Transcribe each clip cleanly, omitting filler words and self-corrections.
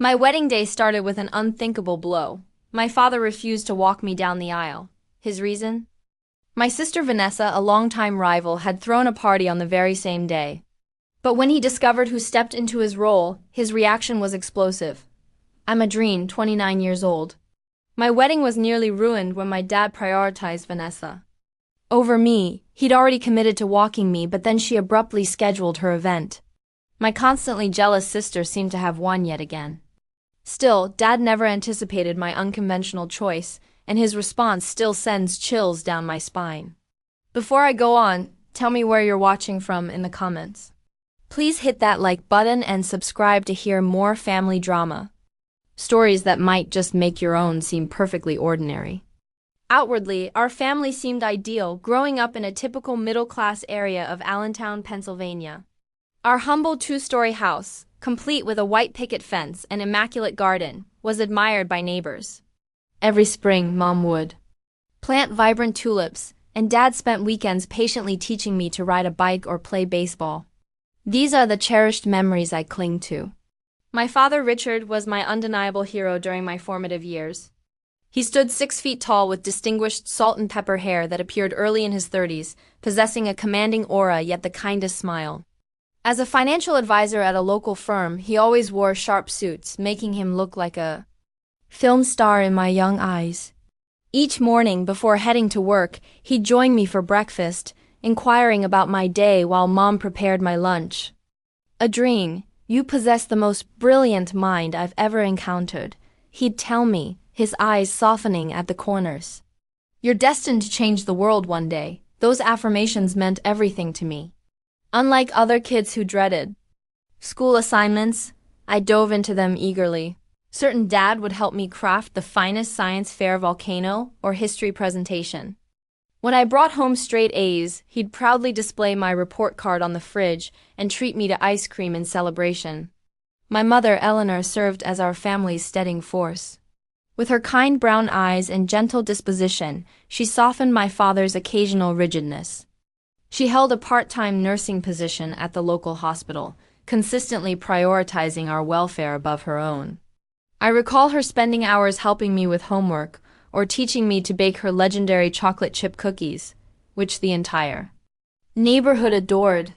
My wedding day started with an unthinkable blow. My father refused to walk me down the aisle. His reason? My sister Vanessa, a longtime rival, had thrown a party on the very same day. But when he discovered who stepped into his role, his reaction was explosive. I'm Adrien, 29 years old. My wedding was nearly ruined when my dad prioritized Vanessa over me. He'd already committed to walking me, but then she abruptly scheduled her event. My constantly jealous sister seemed to have won yet again. Still, Dad never anticipated my unconventional choice, and his response still sends chills down my spine. Before I go on, tell me where you're watching from in the comments. Please hit that like button and subscribe to hear more family drama. Stories that might just make your own seem perfectly ordinary. Outwardly, our family seemed ideal, growing up in a typical middle-class area of Allentown, Pennsylvania. Our humble two-story house, complete with a white picket fence and immaculate garden, was admired by neighbors. Every spring, Mom would plant vibrant tulips, and Dad spent weekends patiently teaching me to ride a bike or play baseball. These are the cherished memories I cling to. My father, Richard, was my undeniable hero during my formative years. He stood 6 feet tall with distinguished salt and pepper hair that appeared early in his 30s, possessing a commanding aura yet the kindest smile. As a financial advisor at a local firm, he always wore sharp suits, making him look like a film star in my young eyes. Each morning before heading to work, he'd join me for breakfast, inquiring about my day while Mom prepared my lunch. Adrien, you possess the most brilliant mind I've ever encountered, he'd tell me, his eyes softening at the corners. You're destined to change the world one day. Those affirmations meant everything to me. Unlike other kids who dreaded school assignments, I dove into them eagerly. Certain Dad would help me craft the finest science fair volcano or history presentation. When I brought home straight A's, he'd proudly display my report card on the fridge and treat me to ice cream in celebration. My mother, Eleanor, served as our family's steadying force. With her kind brown eyes and gentle disposition, she softened my father's occasional rigidness. She held a part-time nursing position at the local hospital, consistently prioritizing our welfare above her own. I recall her spending hours helping me with homework or teaching me to bake her legendary chocolate chip cookies, which the entire neighborhood adored.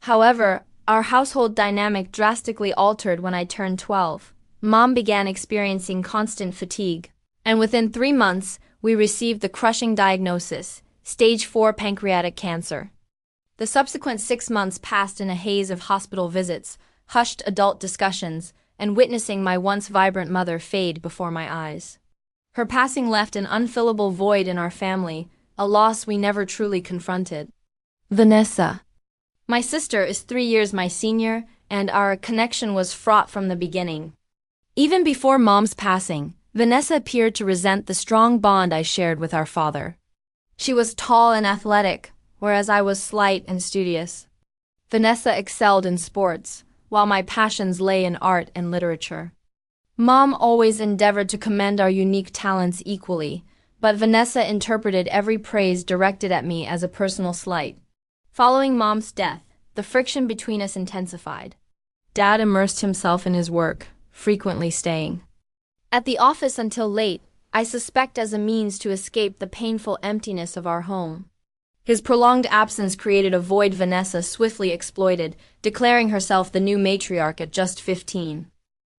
However, our household dynamic drastically altered when I turned 12. Mom began experiencing constant fatigue, and within 3 months, we received the crushing diagnosis, stage 4 pancreatic cancer. The subsequent 6 months passed in a haze of hospital visits, hushed adult discussions, and witnessing my once vibrant mother fade before my eyes. Her passing left an unfillable void in our family, a loss we never truly confronted. Vanessa, my sister, is 3 years my senior, and our connection was fraught from the beginning. Even before Mom's passing, Vanessa appeared to resent the strong bond I shared with our father. She was tall and athletic, whereas I was slight and studious. Vanessa excelled in sports, while my passions lay in art and literature. Mom always endeavored to commend our unique talents equally, but Vanessa interpreted every praise directed at me as a personal slight. Following Mom's death, the friction between us intensified. Dad immersed himself in his work, frequently staying at the office until late, I suspect as a means to escape the painful emptiness of our home. His prolonged absence created a void Vanessa swiftly exploited, declaring herself the new matriarch at just 15.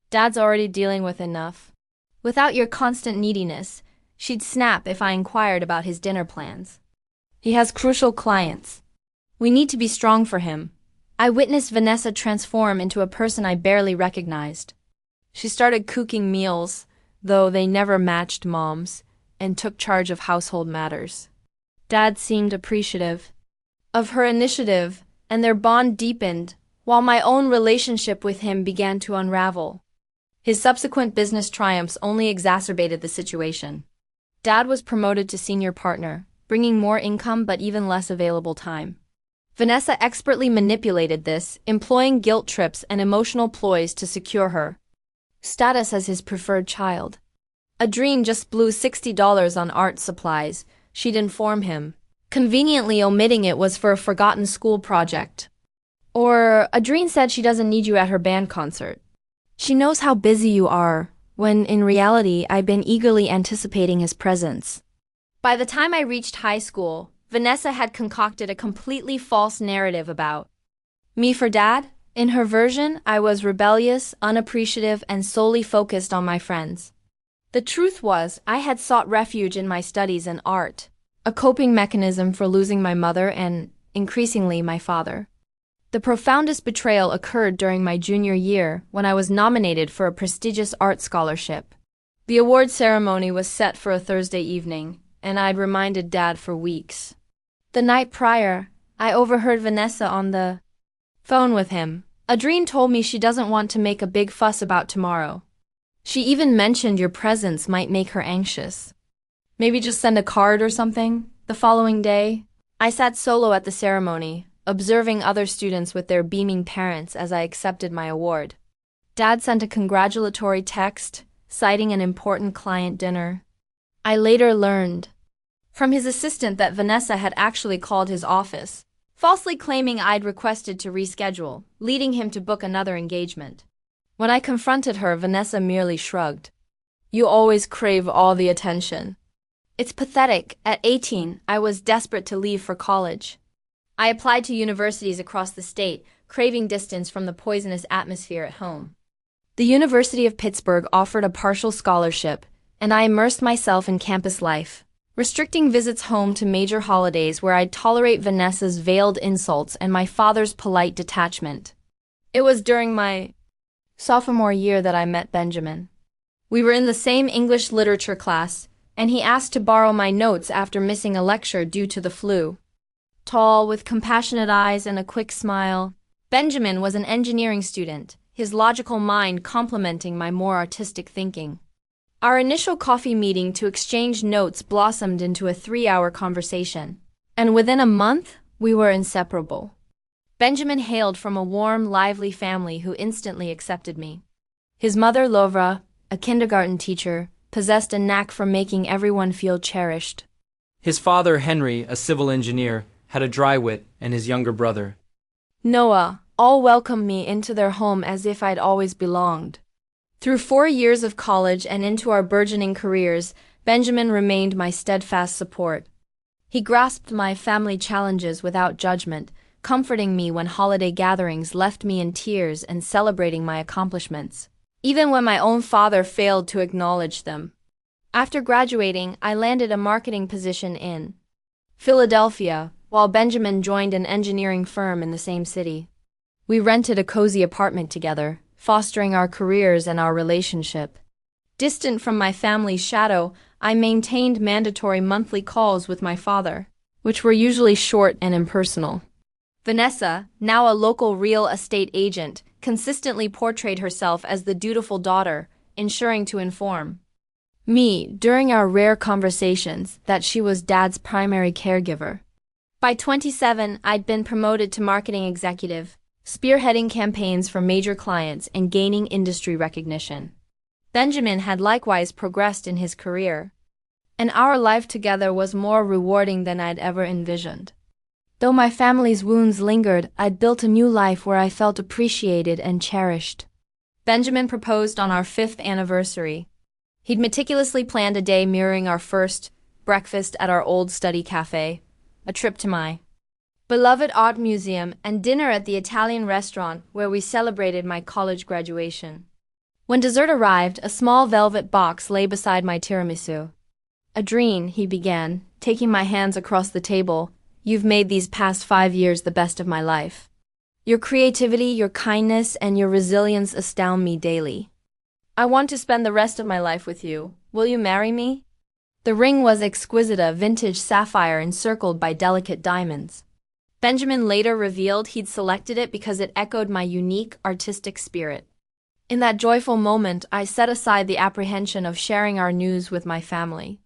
Dad's already dealing with enough. Without your constant neediness, she'd snap if I inquired about his dinner plans. He has crucial clients. We need to be strong for him. I witnessed Vanessa transform into a person I barely recognized. She started cooking meals, though they never matched Mom's, and took charge of household matters. Dad seemed appreciative of her initiative, and their bond deepened, while my own relationship with him began to unravel. His subsequent business triumphs only exacerbated the situation. Dad was promoted to senior partner, bringing more income but even less available time. Vanessa expertly manipulated this, employing guilt trips and emotional ploys to secure her status as his preferred child. Adrien just blew $60 on art supplies, she'd inform him, conveniently omitting it was for a forgotten school project. Or, Adrien said she doesn't need you at her band concert. She knows how busy you are, when in reality I've been eagerly anticipating his presence. By the time I reached high school, Vanessa had concocted a completely false narrative about me for Dad. In her version, I was rebellious, unappreciative, and solely focused on my friends. The truth was, I had sought refuge in my studies and art, a coping mechanism for losing my mother and, increasingly, my father. The profoundest betrayal occurred during my junior year when I was nominated for a prestigious art scholarship. The award ceremony was set for a Thursday evening, and I'd reminded Dad for weeks. The night prior, I overheard Vanessa on the phone with him. Adrien told me she doesn't want to make a big fuss about tomorrow. She even mentioned your presence might make her anxious. Maybe just send a card or something. The following day, I sat solo at the ceremony, observing other students with their beaming parents as I accepted my award. Dad sent a congratulatory text, citing an important client dinner. I later learned from his assistant that Vanessa had actually called his office, falsely claiming I'd requested to reschedule, leading him to book another engagement. When I confronted her, Vanessa merely shrugged. You always crave all the attention. It's pathetic. At 18, I was desperate to leave for college. I applied to universities across the state, craving distance from the poisonous atmosphere at home. The University of Pittsburgh offered a partial scholarship, and I immersed myself in campus life, restricting visits home to major holidays where I'd tolerate Vanessa's veiled insults and my father's polite detachment. It was during my sophomore year that I met Benjamin. We were in the same English literature class, and he asked to borrow my notes after missing a lecture due to the flu. Tall, with compassionate eyes and a quick smile, Benjamin was an engineering student, his logical mind complementing my more artistic thinking. Our initial coffee meeting to exchange notes blossomed into a 3-hour conversation, and within a month, we were inseparable. Benjamin hailed from a warm, lively family who instantly accepted me. His mother, Lovra, a kindergarten teacher, possessed a knack for making everyone feel cherished. His father, Henry, a civil engineer, had a dry wit, and his younger brother, Noah, all welcomed me into their home as if I'd always belonged. Through 4 years of college and into our burgeoning careers, Benjamin remained my steadfast support. He grasped my family challenges without judgment, comforting me when holiday gatherings left me in tears and celebrating my accomplishments, even when my own father failed to acknowledge them. After graduating, I landed a marketing position in Philadelphia, while Benjamin joined an engineering firm in the same city. We rented a cozy apartment together, fostering our careers and our relationship. Distant from my family's shadow, I maintained mandatory monthly calls with my father, which were usually short and impersonal. Vanessa, now a local real estate agent, consistently portrayed herself as the dutiful daughter, ensuring to inform me, during our rare conversations, that she was Dad's primary caregiver. By 27, I'd been promoted to marketing executive, spearheading campaigns for major clients and gaining industry recognition. Benjamin had likewise progressed in his career, and our life together was more rewarding than I'd ever envisioned. Though my family's wounds lingered, I'd built a new life where I felt appreciated and cherished. Benjamin proposed on our 5th anniversary. He'd meticulously planned a day mirroring our first, breakfast at our old study cafe, a trip to my beloved art museum, and dinner at the Italian restaurant where we celebrated my college graduation. When dessert arrived, a small velvet box lay beside my tiramisu. Adrien, he began, taking my hands across the table, you've made these past 5 years the best of my life. Your creativity, your kindness, and your resilience astound me daily. I want to spend the rest of my life with you. Will you marry me? The ring was exquisite, a vintage sapphire encircled by delicate diamonds. Benjamin later revealed he'd selected it because it echoed my unique artistic spirit. In that joyful moment, I set aside the apprehension of sharing our news with my family.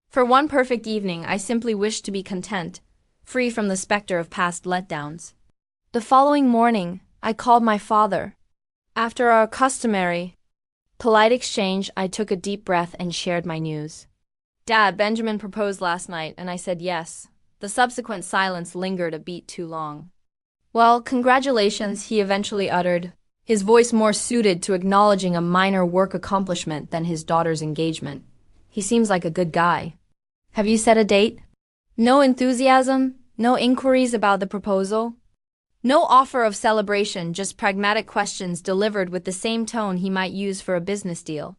For one perfect evening, I simply wished to be content, free from the specter of past letdowns. The following morning, I called my father. After our customary, polite exchange, I took a deep breath and shared my news. Dad, Benjamin proposed last night, and I said yes. The subsequent silence lingered a beat too long. Well, congratulations, he eventually uttered. his voice more suited to acknowledging a minor work accomplishment than his daughter's engagement. He seems like a good guy. Have you set a date? No enthusiasm, no inquiries about the proposal. No offer of celebration, just pragmatic questions delivered with the same tone he might use for a business deal.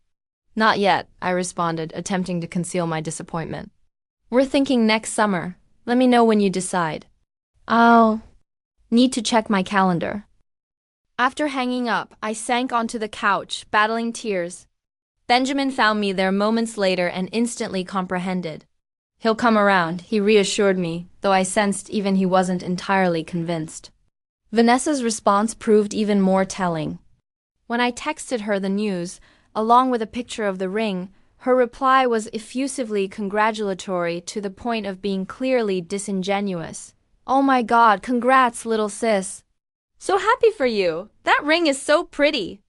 Not yet, I responded, attempting to conceal my disappointment. We're thinking next summer. Let me know when you decide. I'll need to check my calendar. After hanging up, I sank onto the couch, battling tears. Benjamin found me there moments later and instantly comprehended. He'll come around, he reassured me, though I sensed even he wasn't entirely convinced. Vanessa's response proved even more telling. When I texted her the news, along with a picture of the ring, her reply was effusively congratulatory to the point of being clearly disingenuous. Oh my God, congrats, little sis. So happy for you. That ring is so pretty.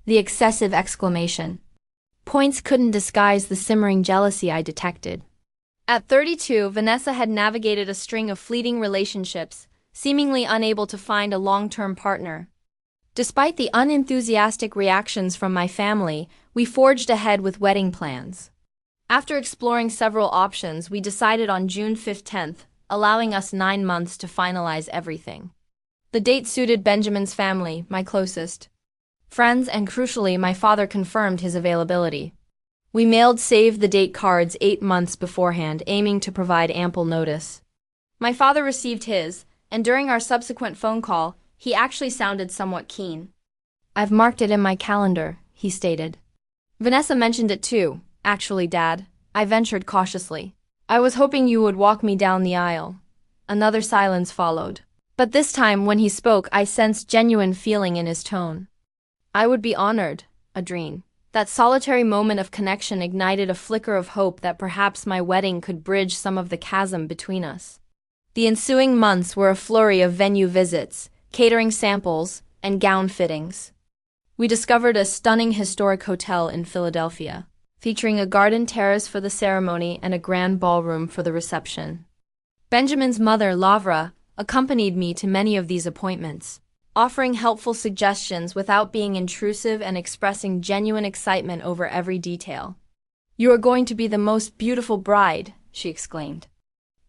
The excessive exclamation points couldn't disguise the simmering jealousy I detected. At 32, Vanessa had navigated a string of fleeting relationships, seemingly unable to find a long-term partner. Despite the unenthusiastic reactions from my family, we forged ahead with wedding plans. After exploring several options, we decided on June 15th, allowing us 9 months to finalize everything. The date suited Benjamin's family, my closest friends, and crucially, my father confirmed his availability. We mailed save-the-date cards 8 months beforehand, aiming to provide ample notice. My father received his, and during our subsequent phone call, he actually sounded somewhat keen. I've marked it in my calendar, he stated. Vanessa mentioned it too. Actually, Dad, I ventured cautiously. I was hoping you would walk me down the aisle. Another silence followed. But this time, when he spoke, I sensed genuine feeling in his tone. I would be honored, Adrien. That solitary moment of connection ignited a flicker of hope that perhaps my wedding could bridge some of the chasm between us. The ensuing months were a flurry of venue visits, catering samples, and gown fittings. We discovered a stunning historic hotel in Philadelphia, featuring a garden terrace for the ceremony and a grand ballroom for the reception. Benjamin's mother, Lavra, accompanied me to many of these appointments, offering helpful suggestions without being intrusive and expressing genuine excitement over every detail. You are going to be the most beautiful bride, she exclaimed.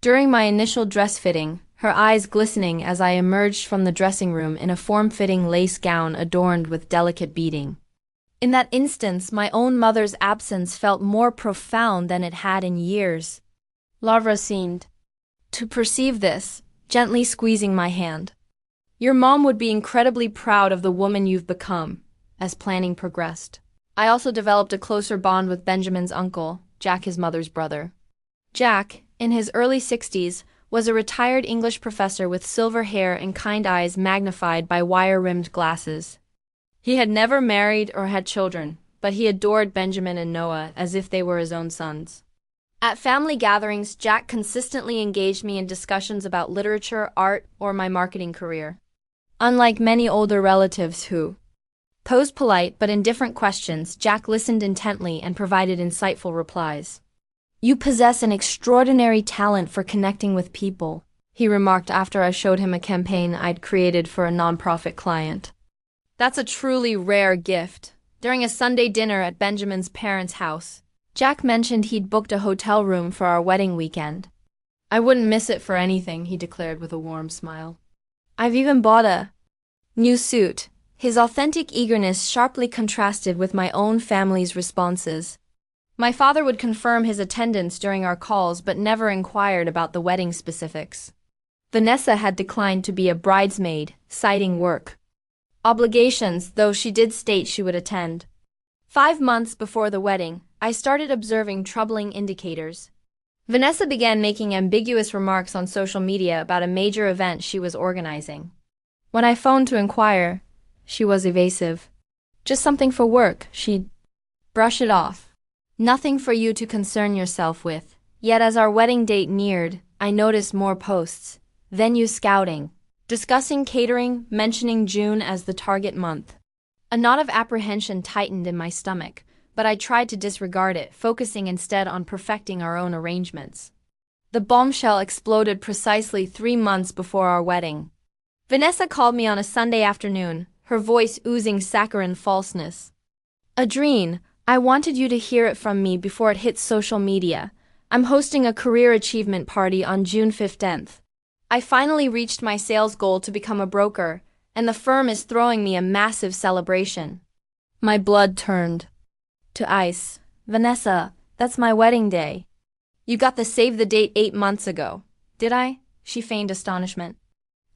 During my initial dress fitting, her eyes glistening as I emerged from the dressing room in a form-fitting lace gown adorned with delicate beading. In that instance, my own mother's absence felt more profound than it had in years. Lavra seemed to perceive this, gently squeezing my hand. Your mom would be incredibly proud of the woman you've become, as planning progressed. I also developed a closer bond with Benjamin's uncle, Jack, his mother's brother. Jack, in his early 60s, was a retired English professor with silver hair and kind eyes magnified by wire-rimmed glasses. He had never married or had children, but he adored Benjamin and Noah as if they were his own sons. At family gatherings, Jack consistently engaged me in discussions about literature, art, or my marketing career. Unlike many older relatives who posed polite but indifferent questions, Jack listened intently and provided insightful replies. You possess an extraordinary talent for connecting with people, he remarked after I showed him a campaign I'd created for a nonprofit client. That's a truly rare gift. During a Sunday dinner at Benjamin's parents' house, Jack mentioned he'd booked a hotel room for our wedding weekend. I wouldn't miss it for anything, he declared with a warm smile. I've even bought a new suit. His authentic eagerness sharply contrasted with my own family's responses. My father would confirm his attendance during our calls but never inquired about the wedding specifics. Vanessa had declined to be a bridesmaid, citing work obligations, though she did state she would attend. 5 months before the wedding, I started observing troubling indicators. Vanessa began making ambiguous remarks on social media about a major event she was organizing. When I phoned to inquire, she was evasive. Just something for work, she'd brush it off. Nothing for you to concern yourself with. Yet as our wedding date neared, I noticed more posts. Venue scouting, discussing catering, mentioning June as the target month. A knot of apprehension tightened in my stomach, but I tried to disregard it, focusing instead on perfecting our own arrangements. The bombshell exploded precisely 3 months before our wedding. Vanessa called me on a Sunday afternoon, her voice oozing saccharine falseness. Adrien, I wanted you to hear it from me before it hits social media. I'm hosting a career achievement party on June 15th. I finally reached my sales goal to become a broker, and the firm is throwing me a massive celebration. My blood turned to ice. Vanessa, that's my wedding day. You got the save the date 8 months ago. Did I? She feigned astonishment.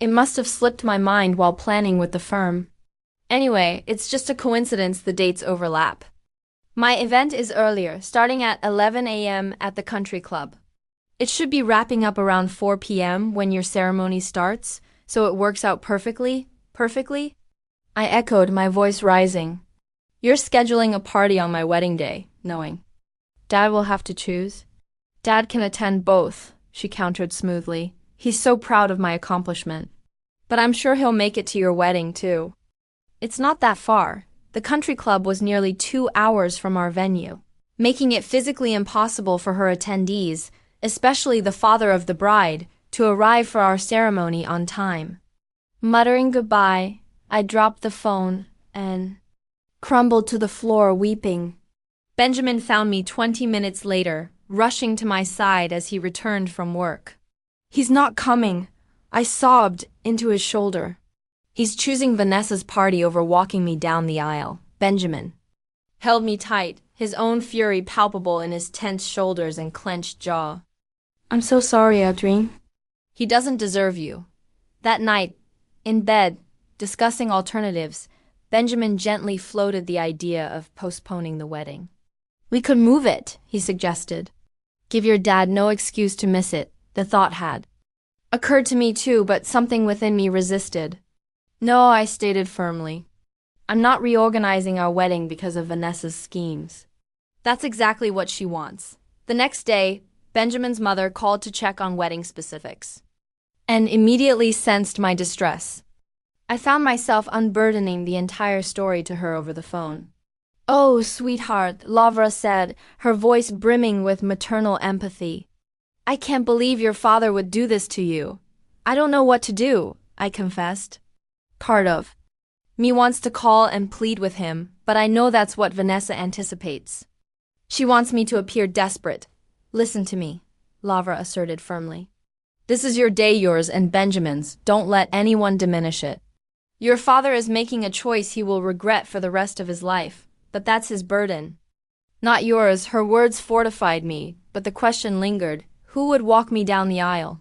It must have slipped my mind while planning with the firm. Anyway, it's just a coincidence the dates overlap. My event is earlier, starting at 11 a.m. at the country club. It should be wrapping up around 4 p.m. when your ceremony starts, so it works out perfectly. Perfectly? I echoed, my voice rising. You're scheduling a party on my wedding day, knowing. Dad will have to choose. Dad can attend both, she countered smoothly. He's so proud of my accomplishment. But I'm sure he'll make it to your wedding, too. It's not that far. The country club was nearly 2 hours from our venue, making it physically impossible for her attendees, especially the father of the bride, to arrive for our ceremony on time. Muttering goodbye, I dropped the phone and crumbled to the floor weeping. Benjamin found me 20 minutes later, rushing to my side as he returned from work. He's not coming, I sobbed into his shoulder. He's choosing Vanessa's party over walking me down the aisle. Benjamin held me tight, his own fury palpable in his tense shoulders and clenched jaw. I'm so sorry, Adrien. He doesn't deserve you. That night, in bed, discussing alternatives, Benjamin gently floated the idea of postponing the wedding. We could move it, he suggested. Give your dad no excuse to miss it, the thought had occurred to me too, but something within me resisted. No, I stated firmly. I'm not reorganizing our wedding because of Vanessa's schemes. That's exactly what she wants. The next day, Benjamin's mother called to check on wedding specifics, and immediately sensed my distress. I found myself unburdening the entire story to her over the phone. Oh, sweetheart, Lavra said, her voice brimming with maternal empathy. I can't believe your father would do this to you. I don't know what to do, I confessed. Part of me wants to call and plead with him, but I know that's what Vanessa anticipates. She wants me to appear desperate. Listen to me, Lavra asserted firmly. This is your day, yours and Benjamin's. Don't let anyone diminish it. Your father is making a choice he will regret for the rest of his life, but that's his burden. Not yours. Her words fortified me, but the question lingered. Who would walk me down the aisle?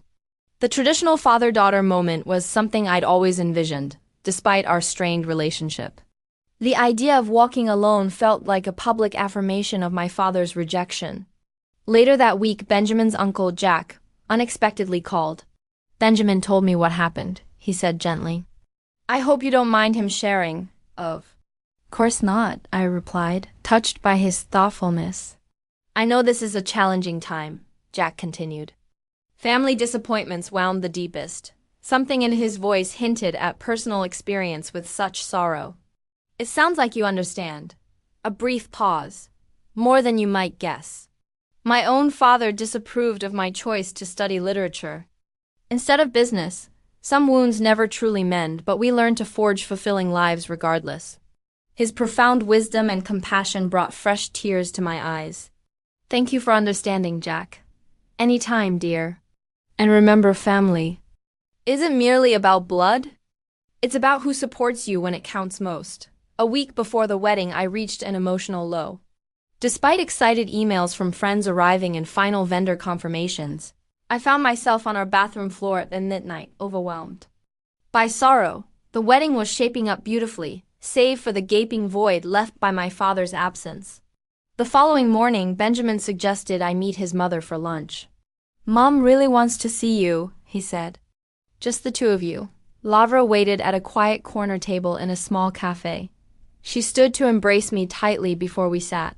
The traditional father-daughter moment was something I'd always envisioned, despite our strained relationship. The idea of walking alone felt like a public affirmation of my father's rejection. Later that week, Benjamin's uncle, Jack, unexpectedly called. Benjamin told me what happened, he said gently. I hope you don't mind him sharing. Of course not, I replied, touched by his thoughtfulness. I know this is a challenging time, Jack continued. Family disappointments wound the deepest. Something in his voice hinted at personal experience with such sorrow. It sounds like you understand. A brief pause. More than you might guess. My own father disapproved of my choice to study literature. Instead of business, some wounds never truly mend, but we learn to forge fulfilling lives regardless. His profound wisdom and compassion brought fresh tears to my eyes. Thank you for understanding, Jack. Any time, dear. And remember, family isn't merely about blood. It's about who supports you when it counts most. A week before the wedding, I reached an emotional low. Despite excited emails from friends arriving and final vendor confirmations, I found myself on our bathroom floor at midnight, overwhelmed by sorrow. The wedding was shaping up beautifully, save for the gaping void left by my father's absence. The following morning, Benjamin suggested I meet his mother for lunch. Mom really wants to see you, he said. Just the two of you. Lavra waited at a quiet corner table in a small cafe. She stood to embrace me tightly before we sat.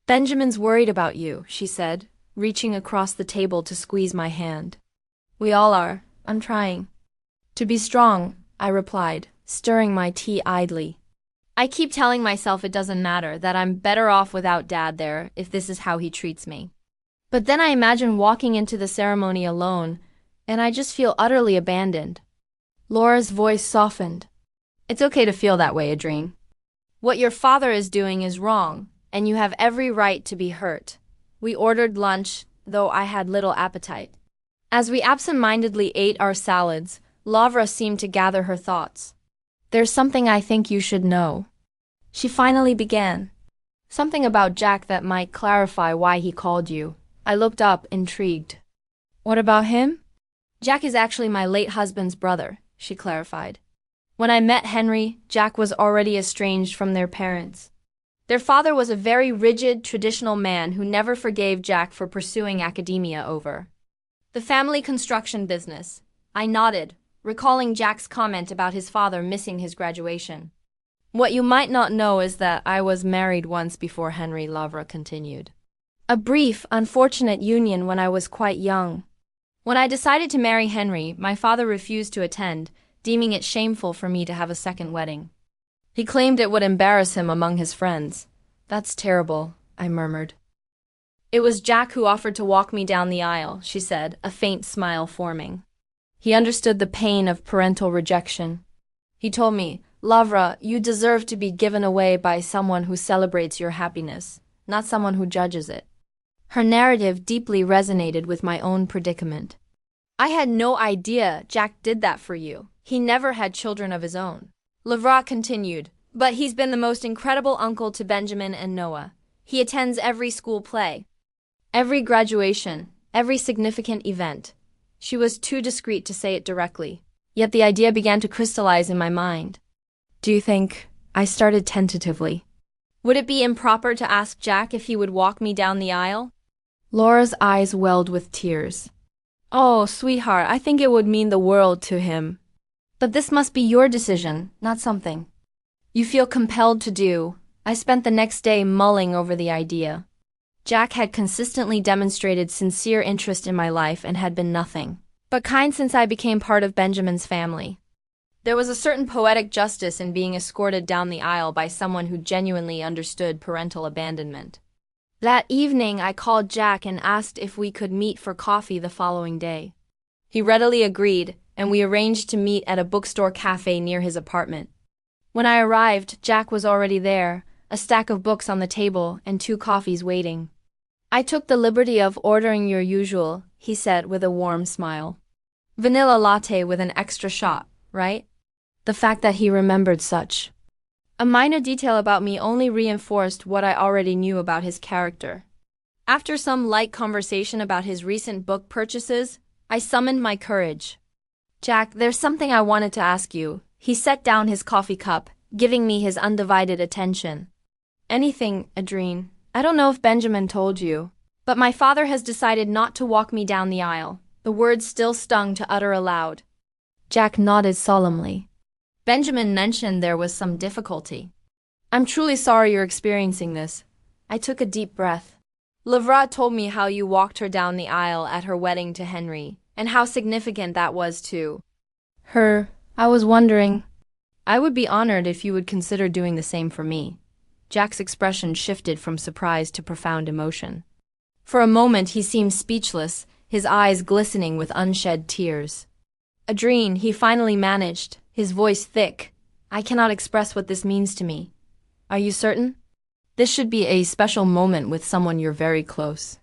Benjamin's worried about you, she said, reaching across the table to squeeze my hand. We all are. I'm trying to be strong, I replied, stirring my tea idly. I keep telling myself it doesn't matter, that I'm better off without Dad there if this is how he treats me. But then I imagine walking into the ceremony alone, and I just feel utterly abandoned. Laura's voice softened. It's okay to feel that way, Adrien. What your father is doing is wrong, and you have every right to be hurt. We ordered lunch, though I had little appetite. As we absent-mindedly ate our salads, Lavra seemed to gather her thoughts. There's something I think you should know. She finally began. Something about Jack that might clarify why he called you. I looked up, intrigued. What about him? Jack is actually my late husband's brother, she clarified. When I met Henry, Jack was already estranged from their parents. Their father was a very rigid, traditional man who never forgave Jack for pursuing academia over the family construction business. I nodded, recalling Jack's comment about his father missing his graduation. What you might not know is that I was married once before Henry, Lavra continued. A brief, unfortunate union when I was quite young. When I decided to marry Henry, my father refused to attend, deeming it shameful for me to have a second wedding. He claimed it would embarrass him among his friends. That's terrible, I murmured. It was Jack who offered to walk me down the aisle, she said, a faint smile forming. He understood the pain of parental rejection. He told me, Lavra, you deserve to be given away by someone who celebrates your happiness, not someone who judges it. Her narrative deeply resonated with my own predicament. I had no idea Jack did that for you. He never had children of his own. Lavra continued, but he's been the most incredible uncle to Benjamin and Noah. He attends every school play, every graduation, every significant event. She was too discreet to say it directly, yet the idea began to crystallize in my mind. Do you think? I started tentatively. Would it be improper to ask Jack if he would walk me down the aisle? Laura's eyes welled with tears. Oh, sweetheart, I think it would mean the world to him. But this must be your decision, not something you feel compelled to do. I spent the next day mulling over the idea. Jack had consistently demonstrated sincere interest in my life and had been nothing but kind since I became part of Benjamin's family. There was a certain poetic justice in being escorted down the aisle by someone who genuinely understood parental abandonment. That evening, I called Jack and asked if we could meet for coffee the following day. He readily agreed, and we arranged to meet at a bookstore cafe near his apartment. When I arrived, Jack was already there, a stack of books on the table and 2 coffees waiting. I took the liberty of ordering your usual, he said with a warm smile. Vanilla latte with an extra shot, right? The fact that he remembered such a minor detail about me only reinforced what I already knew about his character. After some light conversation about his recent book purchases, I summoned my courage. Jack, there's something I wanted to ask you. He set down his coffee cup, giving me his undivided attention. Anything, Adrien. I don't know if Benjamin told you, but my father has decided not to walk me down the aisle. The words still stung to utter aloud. Jack nodded solemnly. Benjamin mentioned there was some difficulty. I'm truly sorry you're experiencing this. I took a deep breath. Lavra told me how you walked her down the aisle at her wedding to Henry, and how significant that was to her. I was wondering. I would be honored if you would consider doing the same for me. Jack's expression shifted from surprise to profound emotion. For a moment he seemed speechless, his eyes glistening with unshed tears. Adrien, he finally managed, his voice thick. I cannot express what this means to me. Are you certain? This should be a special moment with someone you're very close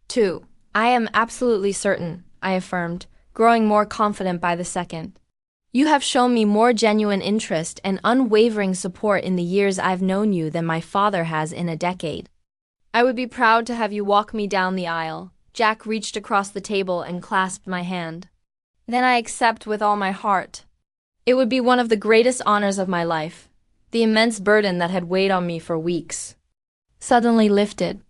to. I am absolutely certain, I affirmed, growing more confident by the second. You have shown me more genuine interest and unwavering support in the years I've known you than my father has in a decade. I would be proud to have you walk me down the aisle. Jack reached across the table and clasped my hand. Then I accept with all my heart. It would be one of the greatest honors of my life. The immense burden that had weighed on me for weeks suddenly lifted.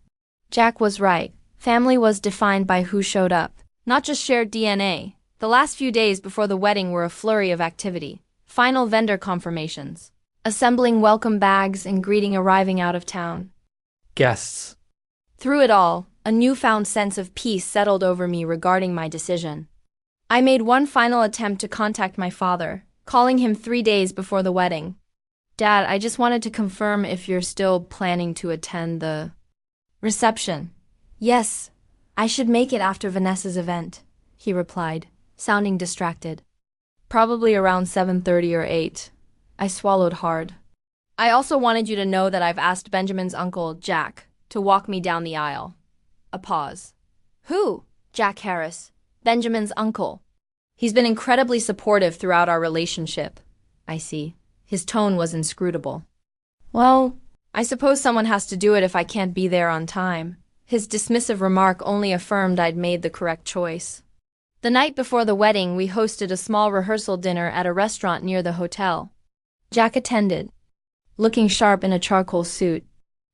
Jack was right. Family was defined by who showed up, not just shared DNA. The last few days before the wedding were a flurry of activity. Final vendor confirmations, assembling welcome bags and greeting arriving out of town Guests. Through it all, a newfound sense of peace settled over me regarding my decision. I made one final attempt to contact my father, calling him 3 days before the wedding. Dad, I just wanted to confirm if you're still planning to attend the reception. Yes, I should make it after Vanessa's event, he replied, sounding distracted. Probably around 7:30 or 8. I swallowed hard. I also wanted you to know that I've asked Benjamin's uncle, Jack, to walk me down the aisle. A pause. Who? Jack Harris. Benjamin's uncle. He's been incredibly supportive throughout our relationship. I see. His tone was inscrutable. Well, I suppose someone has to do it if I can't be there on time. His dismissive remark only affirmed I'd made the correct choice. The night before the wedding, we hosted a small rehearsal dinner at a restaurant near the hotel. Jack attended, looking sharp in a charcoal suit.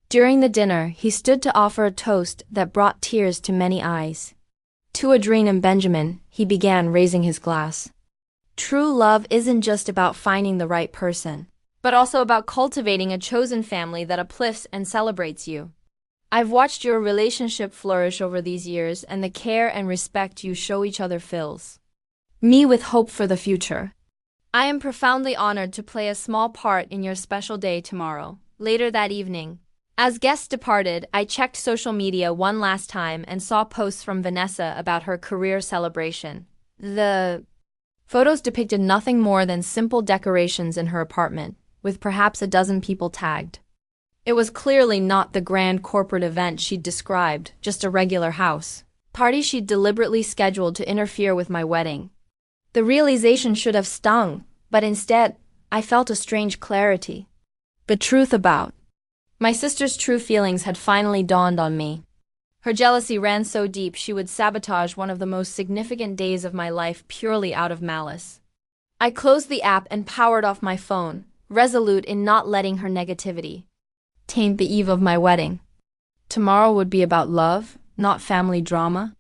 During the dinner, he stood to offer a toast that brought tears to many eyes. To Adrien and Benjamin, he began, raising his glass. True love isn't just about finding the right person, but also about cultivating a chosen family that uplifts and celebrates you. I've watched your relationship flourish over these years, and the care and respect you show each other fills me with hope for the future. I am profoundly honored to play a small part in your special day tomorrow. Later that evening, as guests departed, I checked social media one last time and saw posts from Vanessa about her career celebration. The photos depicted nothing more than simple decorations in her apartment, with perhaps a dozen people tagged. It was clearly not the grand corporate event she'd described, just a regular house party she'd deliberately scheduled to interfere with my wedding. The realization should have stung, but instead, I felt a strange clarity. The truth about my sister's true feelings had finally dawned on me. Her jealousy ran so deep she would sabotage one of the most significant days of my life purely out of malice. I closed the app and powered off my phone, resolute in not letting her negativity taint the eve of my wedding. Tomorrow would be about love, not family drama.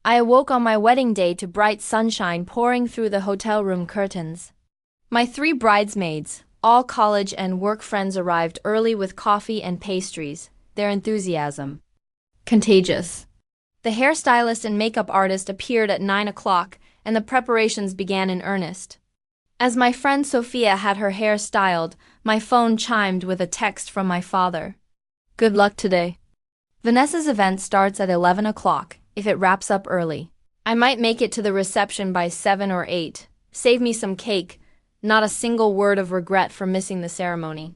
I awoke on my wedding day to bright sunshine pouring through the hotel room curtains. My 3 bridesmaids, all college and work friends, arrived early with coffee and pastries, their enthusiasm contagious. The hairstylist and makeup artist appeared at 9 o'clock, and the preparations began in earnest. As my friend Sophia had her hair styled, my phone chimed with a text from my father. Good luck today. Vanessa's event starts at 11 o'clock, if it wraps up early. I might make it to the reception by 7 or 8. Save me some cake. Not a single word of regret for missing the ceremony.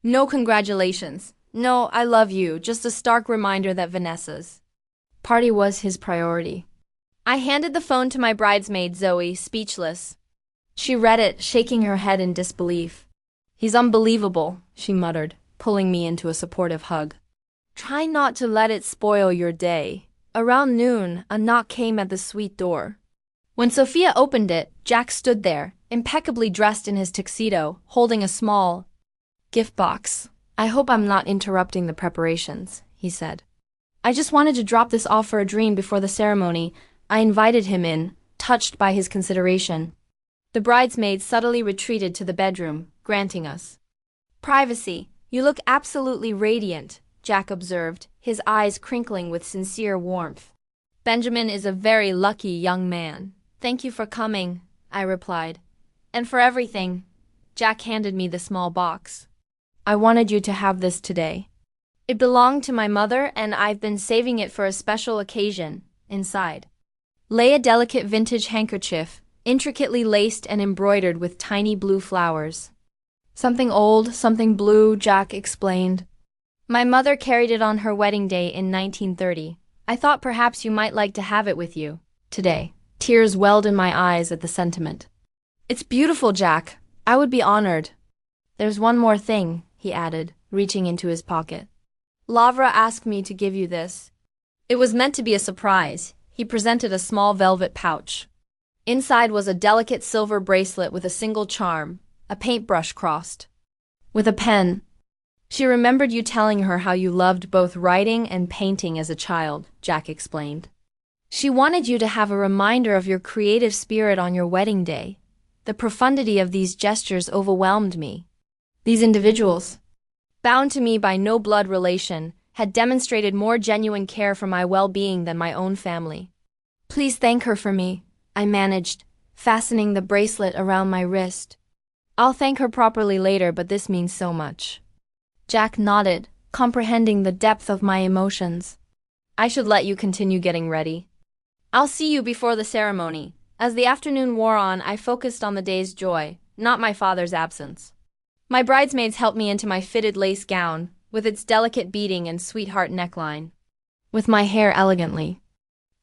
No congratulations. No, I love you. Just a stark reminder that Vanessa's party was his priority. I handed the phone to my bridesmaid, Zoe, speechless. She read it, shaking her head in disbelief. He's unbelievable, she muttered, pulling me into a supportive hug. Try not to let it spoil your day. Around noon, a knock came at the suite door. When Sophia opened it, Jack stood there, impeccably dressed in his tuxedo, holding a small gift box. I hope I'm not interrupting the preparations, he said. I just wanted to drop this off for Adrien before the ceremony. I invited him in, touched by his consideration. The bridesmaids subtly retreated to the bedroom, granting us privacy. You look absolutely radiant, Jack observed, his eyes crinkling with sincere warmth. Benjamin is a very lucky young man. Thank you for coming, I replied. And for everything. Jack handed me the small box. I wanted you to have this today. It belonged to my mother, and I've been saving it for a special occasion. Inside lay a delicate vintage handkerchief, intricately laced and embroidered with tiny blue flowers. Something old, something blue, Jack explained. My mother carried it on her wedding day in 1930. I thought perhaps you might like to have it with you today. Tears welled in my eyes at the sentiment. It's beautiful, Jack. I would be honored. There's one more thing, he added, reaching into his pocket. Lavra asked me to give you this. It was meant to be a surprise. He presented a small velvet pouch. Inside was a delicate silver bracelet with a single charm, a paintbrush crossed with a pen. She remembered you telling her how you loved both writing and painting as a child, Jack explained. She wanted you to have a reminder of your creative spirit on your wedding day. The profundity of these gestures overwhelmed me. These individuals, bound to me by no blood relation, had demonstrated more genuine care for my well-being than my own family. Please thank her for me, I managed, fastening the bracelet around my wrist. I'll thank her properly later, but this means so much. Jack nodded, comprehending the depth of my emotions. I should let you continue getting ready. I'll see you before the ceremony. As the afternoon wore on, I focused on the day's joy, not my father's absence. My bridesmaids helped me into my fitted lace gown, with its delicate beading and sweetheart neckline. With my hair elegantly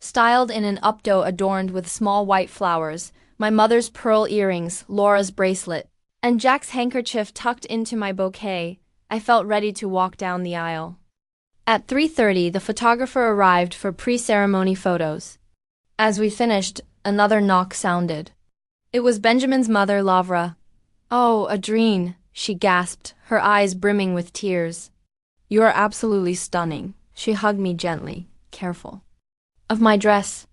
styled in an updo adorned with small white flowers, my mother's pearl earrings, Laura's bracelet, and Jack's handkerchief tucked into my bouquet, I felt ready to walk down the aisle. At 3:30, the photographer arrived for pre-ceremony photos. As we finished, another knock sounded. It was Benjamin's mother, Lavra. "Oh, Adrien," she gasped, her eyes brimming with tears. "You are absolutely stunning." She hugged me gently, careful of my dress.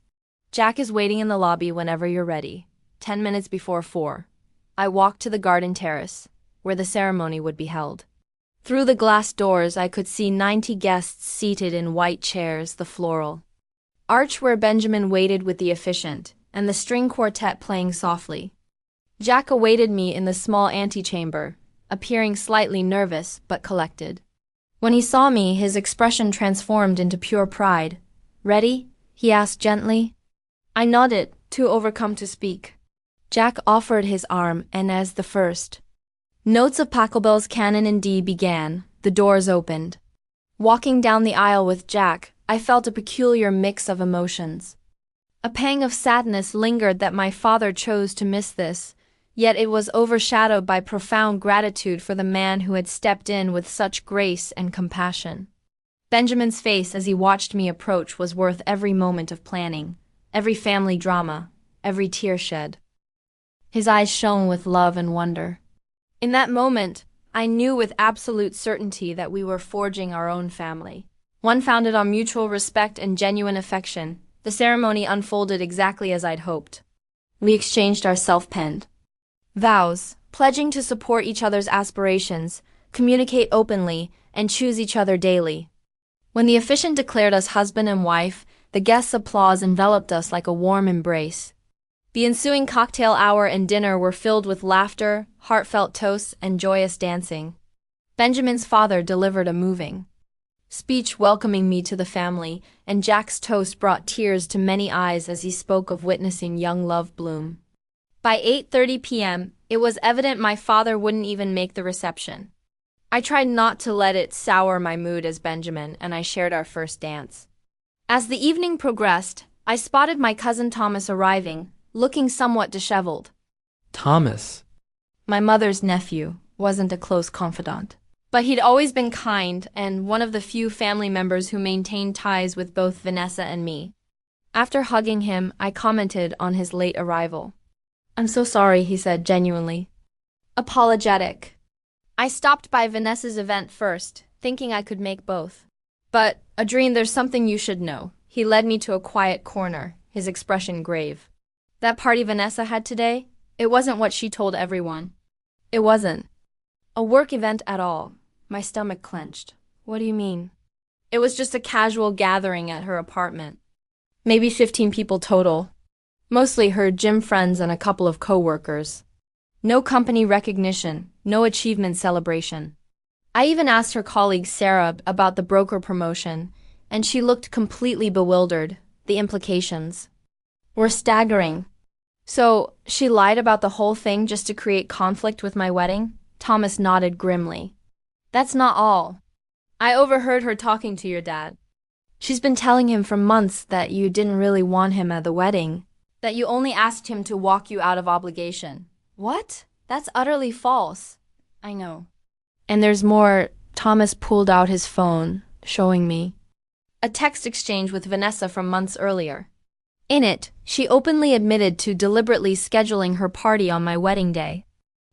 "Jack is waiting in the lobby whenever you're ready." 10 minutes before 4, I walked to the garden terrace, where the ceremony would be held. Through the glass doors, I could see 90 guests seated in white chairs, the floral arch where Benjamin waited with the officiant, and the string quartet playing softly. Jack awaited me in the small antechamber, appearing slightly nervous but collected. When he saw me, his expression transformed into pure pride. "Ready?" he asked gently. I nodded, too overcome to speak. Jack offered his arm, and as the first notes of Pachelbel's canon in D began, the doors opened. Walking down the aisle with Jack, I felt a peculiar mix of emotions. A pang of sadness lingered that my father chose to miss this, yet it was overshadowed by profound gratitude for the man who had stepped in with such grace and compassion. Benjamin's face as he watched me approach was worth every moment of planning, every family drama, every tear shed. His eyes shone with love and wonder. In that moment, I knew with absolute certainty that we were forging our own family, one founded on mutual respect and genuine affection. The ceremony unfolded exactly as I'd hoped. We exchanged our self-penned vows, pledging to support each other's aspirations, communicate openly, and choose each other daily. When the officiant declared us husband and wife, the guests' applause enveloped us like a warm embrace. The ensuing cocktail hour and dinner were filled with laughter, heartfelt toasts, and joyous dancing. Benjamin's father delivered a moving speech welcoming me to the family, and Jack's toast brought tears to many eyes as he spoke of witnessing young love bloom. By 8:30 p.m., it was evident my father wouldn't even make the reception. I tried not to let it sour my mood as Benjamin and I shared our first dance. As the evening progressed, I spotted my cousin Thomas arriving, looking somewhat disheveled. Thomas. My mother's nephew, wasn't a close confidant, but he'd always been kind and one of the few family members who maintained ties with both Vanessa and me. After hugging him, I commented on his late arrival. "I'm so sorry," he said genuinely apologetic. I stopped by Vanessa's event first, thinking I could make both. "But, Adrien, there's something you should know." He led me to a quiet corner, his expression grave. "That party Vanessa had today, it wasn't what she told everyone. It wasn't a work event at all." My stomach clenched. "What do you mean?" "It was just a casual gathering at her apartment. Maybe 15 people total. Mostly her gym friends and a couple of co-workers. No company recognition, no achievement celebration. I even asked her colleague Sarah about the broker promotion, and she looked completely bewildered. The implications were staggering. So, she lied about the whole thing just to create conflict with my wedding?" Thomas nodded grimly. "That's not all. I overheard her talking to your dad. She's been telling him for months that you didn't really want him at the wedding, that you only asked him to walk you out of obligation." "What? That's utterly false." "I know. And there's more." Thomas pulled out his phone, showing me a text exchange with Vanessa from months earlier. In it, she openly admitted to deliberately scheduling her party on my wedding day.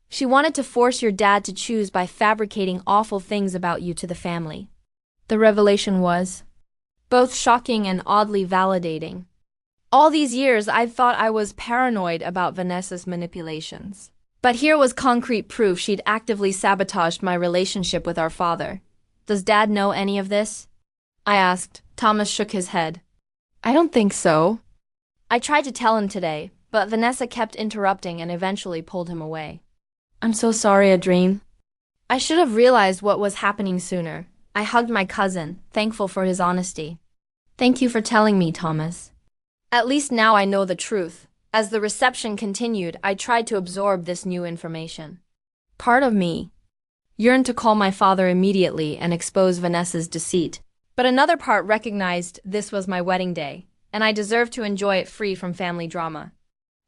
She wanted to force your dad to choose by fabricating awful things about you to the family. The revelation was both shocking and oddly validating. All these years, I'd thought I was paranoid about Vanessa's manipulations. But here was concrete proof she'd actively sabotaged my relationship with our father. "Does Dad know any of this?" I asked. Thomas shook his head. "I don't think so." I tried to tell him today, but Vanessa kept interrupting and eventually pulled him away. "I'm so sorry, Adrien. I should have realized what was happening sooner." I hugged my cousin, thankful for his honesty. "Thank you for telling me, Thomas. At least now I know the truth." As the reception continued, I tried to absorb this new information. Part of me yearned to call my father immediately and expose Vanessa's deceit. But another part recognized this was my wedding day, and I deserved to enjoy it free from family drama.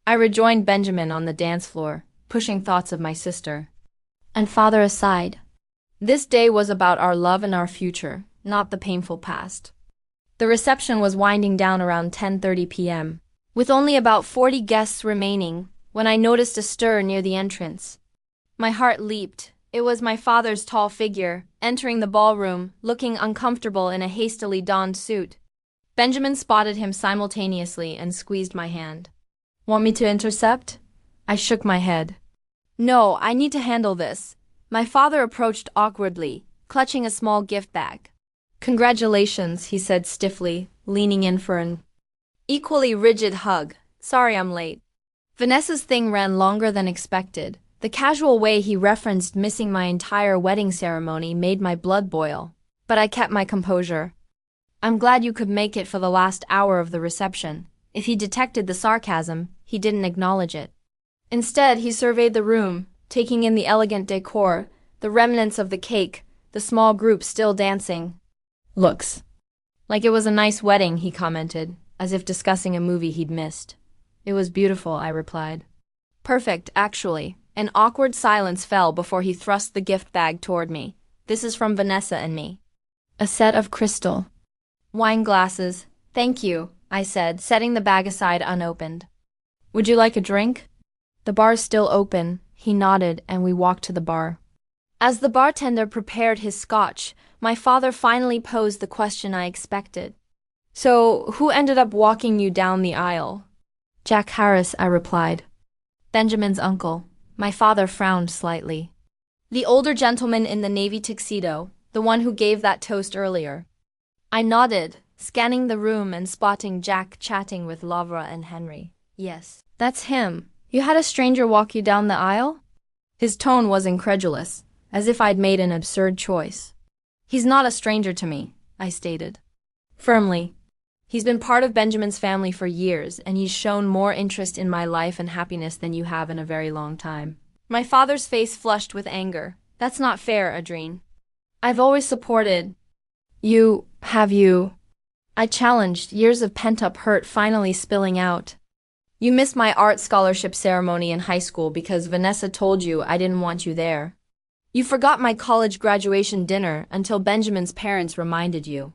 I rejoined Benjamin on the dance floor, pushing thoughts of my sister and father aside. This day was about our love and our future, not the painful past. The reception was winding down around 10:30 p.m., with only about 40 guests remaining, when I noticed a stir near the entrance. My heart leaped. It was my father's tall figure, entering the ballroom, looking uncomfortable in a hastily donned suit. Benjamin spotted him simultaneously and squeezed my hand. "Want me to intercept?" I shook my head. "No, I need to handle this." My father approached awkwardly, clutching a small gift bag. "Congratulations," he said stiffly, leaning in for an equally rigid hug. "Sorry I'm late." Vanessa's thing ran longer than expected. The casual way he referenced missing my entire wedding ceremony made my blood boil, but I kept my composure. "I'm glad you could make it for the last hour of the reception." If he detected the sarcasm, he didn't acknowledge it. Instead, he surveyed the room, taking in the elegant decor, the remnants of the cake, the small group still dancing. "Looks like it was a nice wedding," he commented, as if discussing a movie he'd missed. "It was beautiful," I replied. "Perfect, actually." An awkward silence fell before he thrust the gift bag toward me. "This is from Vanessa and me." A set of crystal wine glasses. "Thank you," I said, setting the bag aside unopened. "Would you like a drink?" "The bar's still open." He nodded, and we walked to the bar. As the bartender prepared his scotch, my father finally posed the question I expected. "So, who ended up walking you down the aisle?" "Jack Harris," I replied. "Benjamin's uncle." My father frowned slightly. "The older gentleman in the navy tuxedo, the one who gave that toast earlier." I nodded, scanning the room and spotting Jack chatting with Lavra and Henry. "Yes, that's him. You had a stranger walk you down the aisle?" His tone was incredulous, as if I'd made an absurd choice. "He's not a stranger to me," I stated firmly. "He's been part of Benjamin's family for years, and he's shown more interest in my life and happiness than you have in a very long time." My father's face flushed with anger. "That's not fair, Adrien. I've always supported you, have you?" I challenged, years of pent-up hurt finally spilling out. "You missed my art scholarship ceremony in high school because Vanessa told you I didn't want you there. You forgot my college graduation dinner until Benjamin's parents reminded you.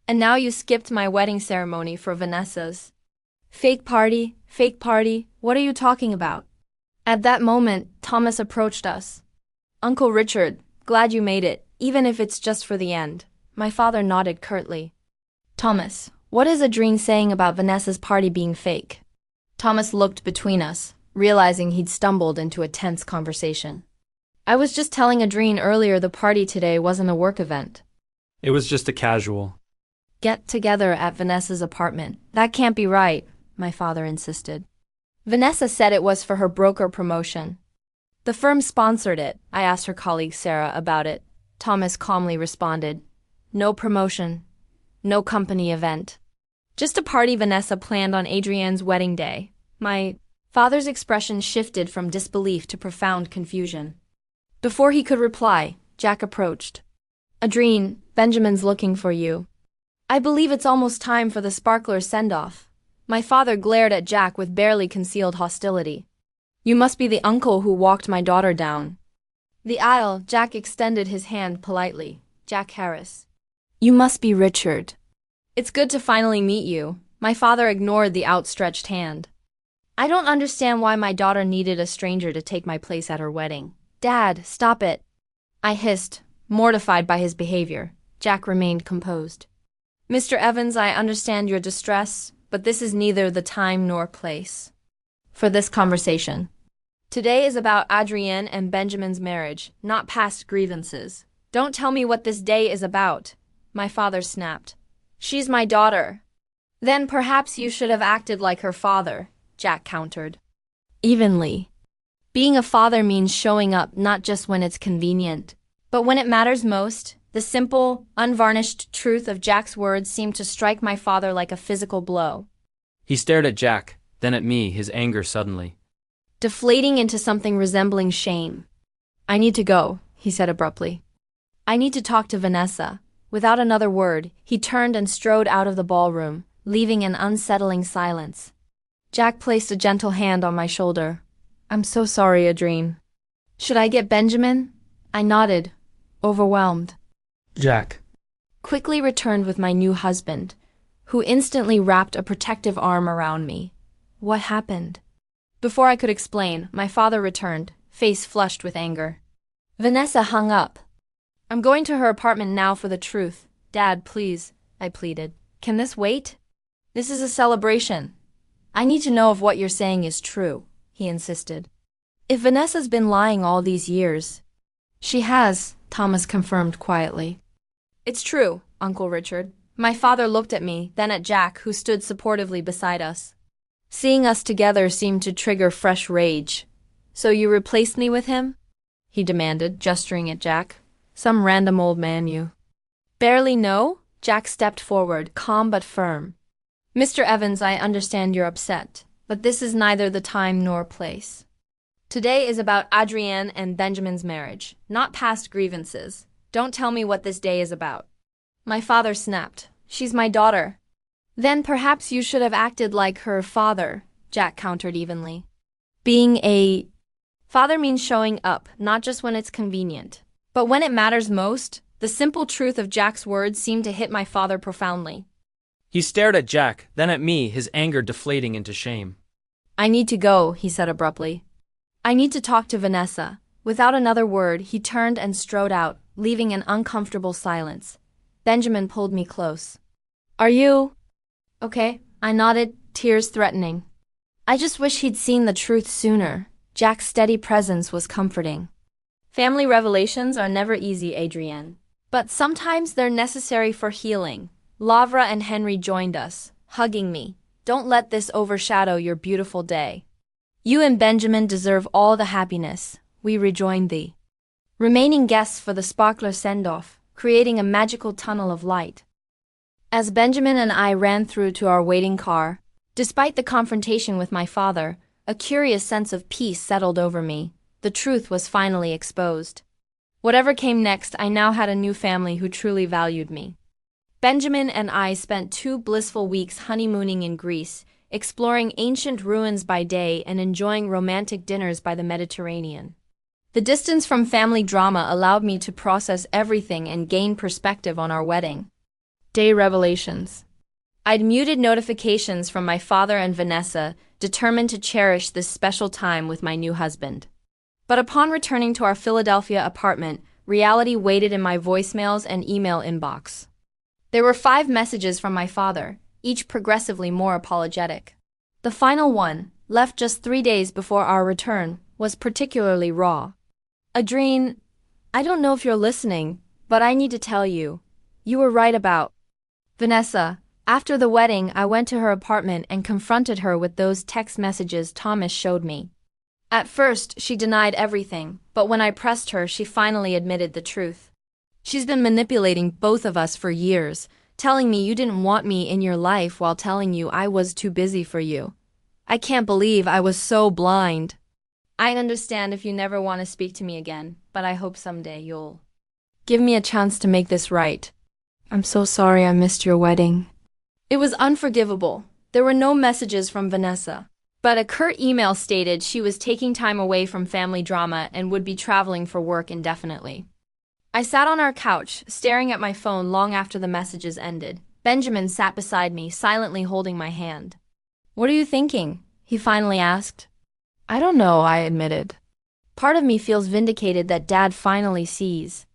And now you skipped my wedding ceremony for Vanessa's fake party, what are you talking about?" At that moment, Thomas approached us. "Uncle Richard, glad you made it, even if it's just for the end." My father nodded curtly. "Thomas, what is Adrien saying about Vanessa's party being fake?" Thomas looked between us, realizing he'd stumbled into a tense conversation. "I was just telling Adrien earlier the party today wasn't a work event. It was just a casual Get-together at Vanessa's apartment. That can't be right," my father insisted. "Vanessa said it was for her broker promotion. The firm sponsored it." I asked her colleague Sarah about it. Thomas calmly responded, "No promotion, no company event. Just a party Vanessa planned on Adrienne's wedding day." My father's expression shifted from disbelief to profound confusion. Before he could reply, Jack approached. "Adrien, Benjamin's looking for you." "I believe it's almost time for the sparkler send-off." My father glared at Jack with barely concealed hostility. "You must be the uncle who walked my daughter down the aisle." Jack extended his hand politely. "Jack Harris." "You must be Richard." "It's good to finally meet you." My father ignored the outstretched hand. "I don't understand why my daughter needed a stranger to take my place at her wedding." "Dad, stop it," I hissed, mortified by his behavior. Jack remained composed. "Mr. Evans, I understand your distress, but this is neither the time nor place for this conversation. Today is about Adrienne and Benjamin's marriage, not past grievances." "Don't tell me what this day is about," my father snapped. "She's my daughter." "Then perhaps you should have acted like her father," Jack countered evenly. Being a father means showing up not just when it's convenient, but when it matters most. The simple, unvarnished truth of Jack's words seemed to strike my father like a physical blow. He stared at Jack, then at me, his anger suddenly deflating into something resembling shame. "I need to go," he said abruptly. I need to talk to Vanessa. Without another word, he turned and strode out of the ballroom, leaving an unsettling silence. Jack placed a gentle hand on my shoulder. I'm so sorry, Adrien. Should I get Benjamin? I nodded, overwhelmed. Jack. Quickly returned with my new husband, who instantly wrapped a protective arm around me. What happened? Before I could explain, my father returned, face flushed with anger. Vanessa hung up. I'm going to her apartment now for the truth. Dad, please, I pleaded. Can this wait? This is a celebration. I need to know if what you're saying is true, he insisted. If Vanessa's been lying all these years. She has, Thomas confirmed quietly. It's true, Uncle Richard. My father looked at me, then at Jack, who stood supportively beside us. Seeing us together seemed to trigger fresh rage. So you replaced me with him? He demanded, gesturing at Jack. Some random old man you barely know? Jack stepped forward, calm but firm. Mr. Evans, I understand you're upset, but this is neither the time nor place. Today is about Adrienne and Benjamin's marriage, not past grievances. Don't tell me what this day is about. My father snapped. She's my daughter. Then perhaps you should have acted like her father, Jack countered evenly. Being a father means showing up, not just when it's convenient. But when it matters most, the simple truth of Jack's words seemed to hit my father profoundly. He stared at Jack, then at me, his anger deflating into shame. I need to go, he said abruptly. I need to talk to Vanessa. Without another word, he turned and strode out, leaving an uncomfortable silence. Benjamin pulled me close. Are you okay? I nodded, tears threatening. I just wish he'd seen the truth sooner. Jack's steady presence was comforting. Family revelations are never easy, Adrienne. But sometimes they're necessary for healing. Lavra and Henry joined us, hugging me. Don't let this overshadow your beautiful day. You and Benjamin deserve all the happiness. We rejoined thee. Remaining guests for the sparkler send-off, creating a magical tunnel of light. As Benjamin and I ran through to our waiting car, despite the confrontation with my father, a curious sense of peace settled over me. The truth was finally exposed. Whatever came next, I now had a new family who truly valued me. Benjamin and I spent 2 blissful weeks honeymooning in Greece, exploring ancient ruins by day and enjoying romantic dinners by the Mediterranean. The distance from family drama allowed me to process everything and gain perspective on our wedding day revelations. I'd muted notifications from my father and Vanessa, determined to cherish this special time with my new husband. But upon returning to our Philadelphia apartment, reality waited in my voicemails and email inbox. There were 5 messages from my father, each progressively more apologetic. The final one, left just 3 days before our return, was particularly raw. Adrien, I don't know if you're listening, but I need to tell you. You were right about Vanessa. After the wedding, I went to her apartment and confronted her with those text messages Thomas showed me. At first, she denied everything, but when I pressed her, she finally admitted the truth. She's been manipulating both of us for years, telling me you didn't want me in your life while telling you I was too busy for you. I can't believe I was so blind. I understand if you never want to speak to me again, but I hope someday you'll give me a chance to make this right. I'm so sorry I missed your wedding. It was unforgivable. There were no messages from Vanessa, but a curt email stated she was taking time away from family drama and would be traveling for work indefinitely. I sat on our couch, staring at my phone long after the messages ended. Benjamin sat beside me, silently holding my hand. What are you thinking? He finally asked. I don't know, I admitted. Part of me feels vindicated that Dad finally sees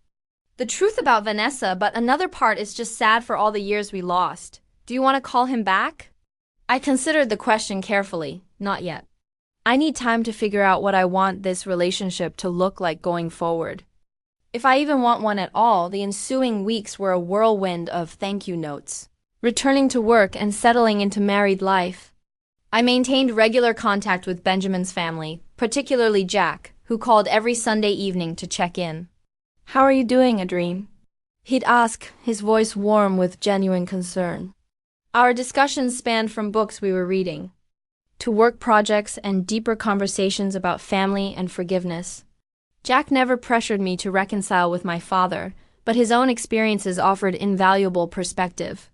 the truth about Vanessa, but another part is just sad for all the years we lost. Do you want to call him back? I considered the question carefully. Not yet. I need time to figure out what I want this relationship to look like going forward. If I even want one at all, the ensuing weeks were a whirlwind of thank you notes, returning to work and settling into married life. I maintained regular contact with Benjamin's family, particularly Jack, who called every Sunday evening to check in. How are you doing, Adrien? He'd ask, his voice warm with genuine concern. Our discussions spanned from books we were reading to work projects and deeper conversations about family and forgiveness. Jack never pressured me to reconcile with my father, but his own experiences offered invaluable perspective.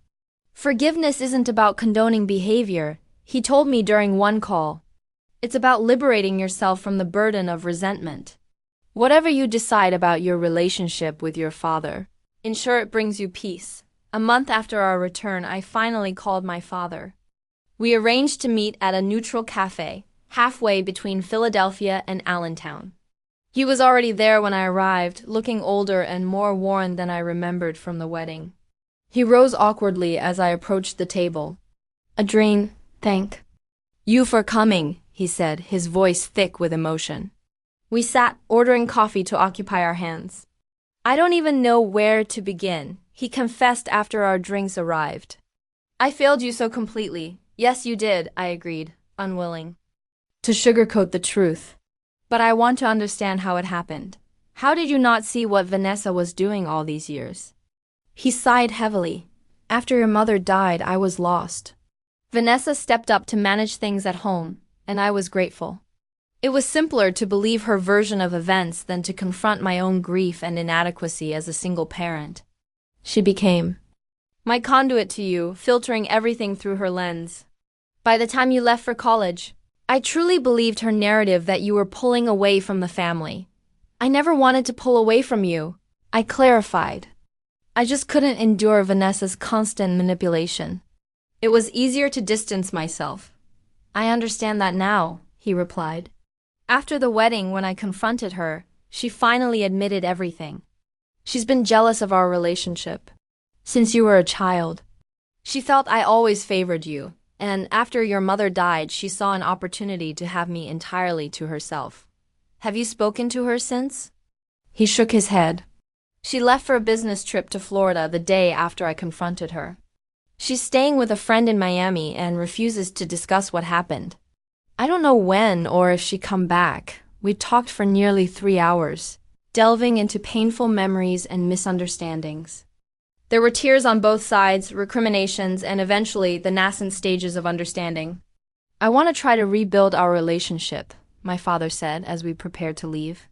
Forgiveness isn't about condoning behavior, he told me during one call. It's about liberating yourself from the burden of resentment. Whatever you decide about your relationship with your father, ensure it brings you peace. A month after our return, I finally called my father. We arranged to meet at a neutral cafe, halfway between Philadelphia and Allentown. He was already there when I arrived, looking older and more worn than I remembered from the wedding. He rose awkwardly as I approached the table. "Adrien, thank you for coming," he said, his voice thick with emotion. We sat, ordering coffee to occupy our hands. "I don't even know where to begin," he confessed after our drinks arrived. "I failed you so completely." "Yes, you did," I agreed, unwilling to sugarcoat the truth. "But I want to understand how it happened. How did you not see what Vanessa was doing all these years?" He sighed heavily. "After your mother died, I was lost. Vanessa stepped up to manage things at home, and I was grateful. It was simpler to believe her version of events than to confront my own grief and inadequacy as a single parent. She became my conduit to you, filtering everything through her lens. By the time you left for college, I truly believed her narrative that you were pulling away from the family. I never wanted to pull away from you," I clarified. "I just couldn't endure Vanessa's constant manipulation. It was easier to distance myself." "I understand that now," he replied. After the wedding, when I confronted her, she finally admitted everything. She's been jealous of our relationship since you were a child. She felt I always favored you, and after your mother died, she saw an opportunity to have me entirely to herself. Have you spoken to her since?" He shook his head. "She left for a business trip to Florida the day after I confronted her. She's staying with a friend in Miami and refuses to discuss what happened. I don't know when or if she'd come back. We talked for nearly 3 hours, delving into painful memories and misunderstandings. There were tears on both sides, recriminations, and eventually the nascent stages of understanding. I want to try to rebuild our relationship," my father said as we prepared to leave.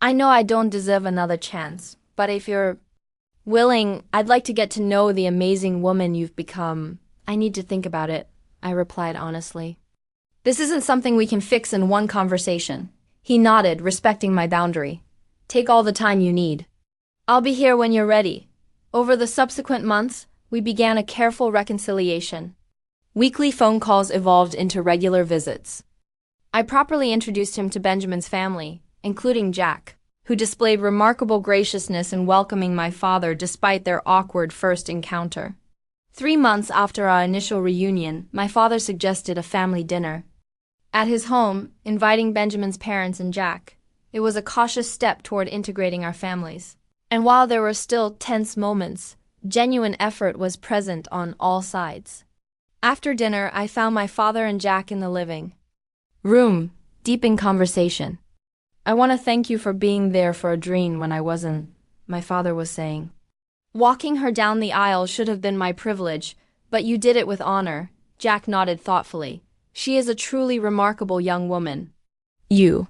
"I know I don't deserve another chance, but if you're willing, I'd like to get to know the amazing woman you've become." "I need to think about it," I replied honestly. "This isn't something we can fix in one conversation." He nodded, respecting my boundary. "Take all the time you need. I'll be here when you're ready." Over the subsequent months, we began a careful reconciliation. Weekly phone calls evolved into regular visits. I properly introduced him to Benjamin's family, including Jack, who displayed remarkable graciousness in welcoming my father despite their awkward first encounter. 3 months after our initial reunion, my father suggested a family dinner at his home, inviting Benjamin's parents and Jack. It was a cautious step toward integrating our families. And while there were still tense moments, genuine effort was present on all sides. After dinner, I found my father and Jack in the living room, deep in conversation. "I want to thank you for being there for Adrien when I wasn't," my father was saying. "Walking her down the aisle should have been my privilege, but you did it with honor." Jack nodded thoughtfully. "She is a truly remarkable young woman. You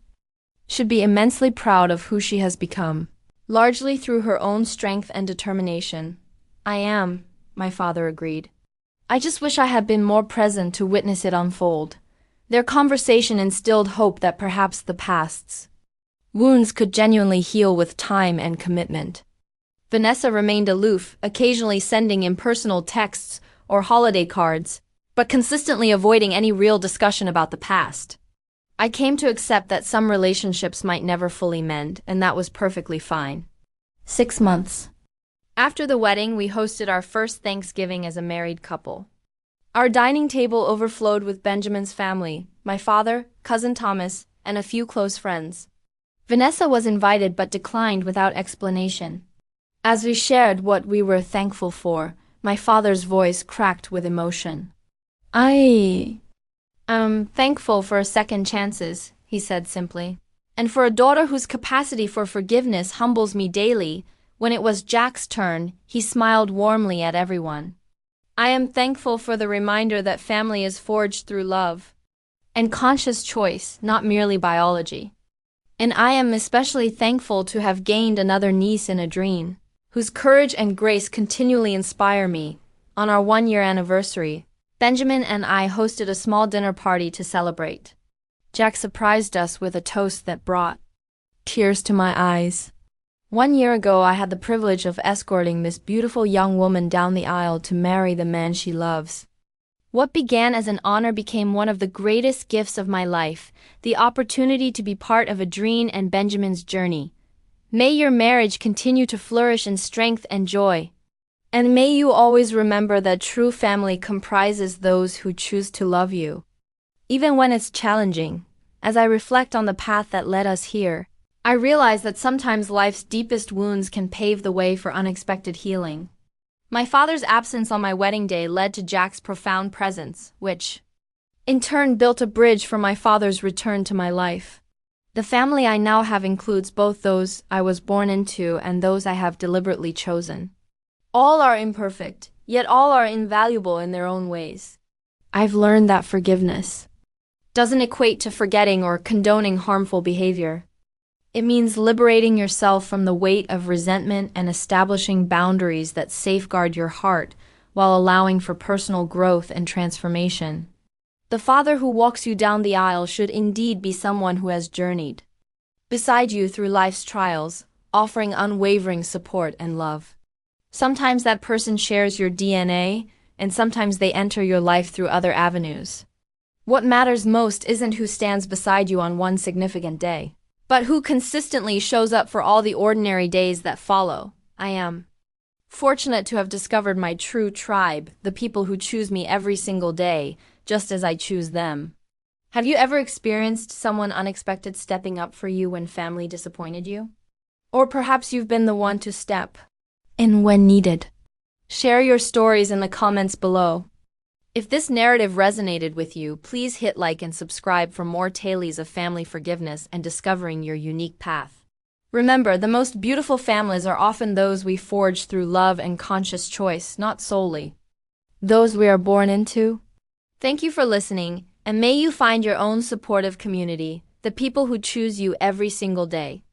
should be immensely proud of who she has become, largely through her own strength and determination." "I am," my father agreed. "I just wish I had been more present to witness it unfold." Their conversation instilled hope that perhaps the past's wounds could genuinely heal with time and commitment. Vanessa remained aloof, occasionally sending impersonal texts or holiday cards, but consistently avoiding any real discussion about the past. I came to accept that some relationships might never fully mend, and that was perfectly fine. 6 months. After the wedding, we hosted our first Thanksgiving as a married couple. Our dining table overflowed with Benjamin's family, my father, cousin Thomas, and a few close friends. Vanessa was invited but declined without explanation. As we shared what we were thankful for, my father's voice cracked with emotion. "I'm thankful for second chances," he said simply, "and for a daughter whose capacity for forgiveness humbles me daily." When it was Jack's turn, he smiled warmly at everyone. "I am thankful for the reminder that family is forged through love and conscious choice, not merely biology." And I am especially thankful to have gained another niece in Adrien, whose courage and grace continually inspire me. On our 1-year anniversary, Benjamin and I hosted a small dinner party to celebrate. Jack surprised us with a toast that brought tears to my eyes. 1 year ago, I had the privilege of escorting this beautiful young woman down the aisle to marry the man she loves. What began as an honor became one of the greatest gifts of my life, the opportunity to be part of Adrien and Benjamin's journey. May your marriage continue to flourish in strength and joy. And may you always remember that true family comprises those who choose to love you. Even when it's challenging, as I reflect on the path that led us here, I realize that sometimes life's deepest wounds can pave the way for unexpected healing. My father's absence on my wedding day led to Jack's profound presence, which, in turn, built a bridge for my father's return to my life. The family I now have includes both those I was born into and those I have deliberately chosen. All are imperfect, yet all are invaluable in their own ways. I've learned that forgiveness doesn't equate to forgetting or condoning harmful behavior. It means liberating yourself from the weight of resentment and establishing boundaries that safeguard your heart while allowing for personal growth and transformation. The father who walks you down the aisle should indeed be someone who has journeyed beside you through life's trials, offering unwavering support and love. Sometimes that person shares your DNA, and sometimes they enter your life through other avenues. What matters most isn't who stands beside you on one significant day, but who consistently shows up for all the ordinary days that follow. I am fortunate to have discovered my true tribe, the people who choose me every single day, just as I choose them. Have you ever experienced someone unexpected stepping up for you when family disappointed you? Or perhaps you've been the one to step in when needed. Share your stories in the comments below. If this narrative resonated with you, please hit like and subscribe for more tales of family forgiveness and discovering your unique path. Remember, the most beautiful families are often those we forge through love and conscious choice, not solely those we are born into. Thank you for listening, and may you find your own supportive community, the people who choose you every single day.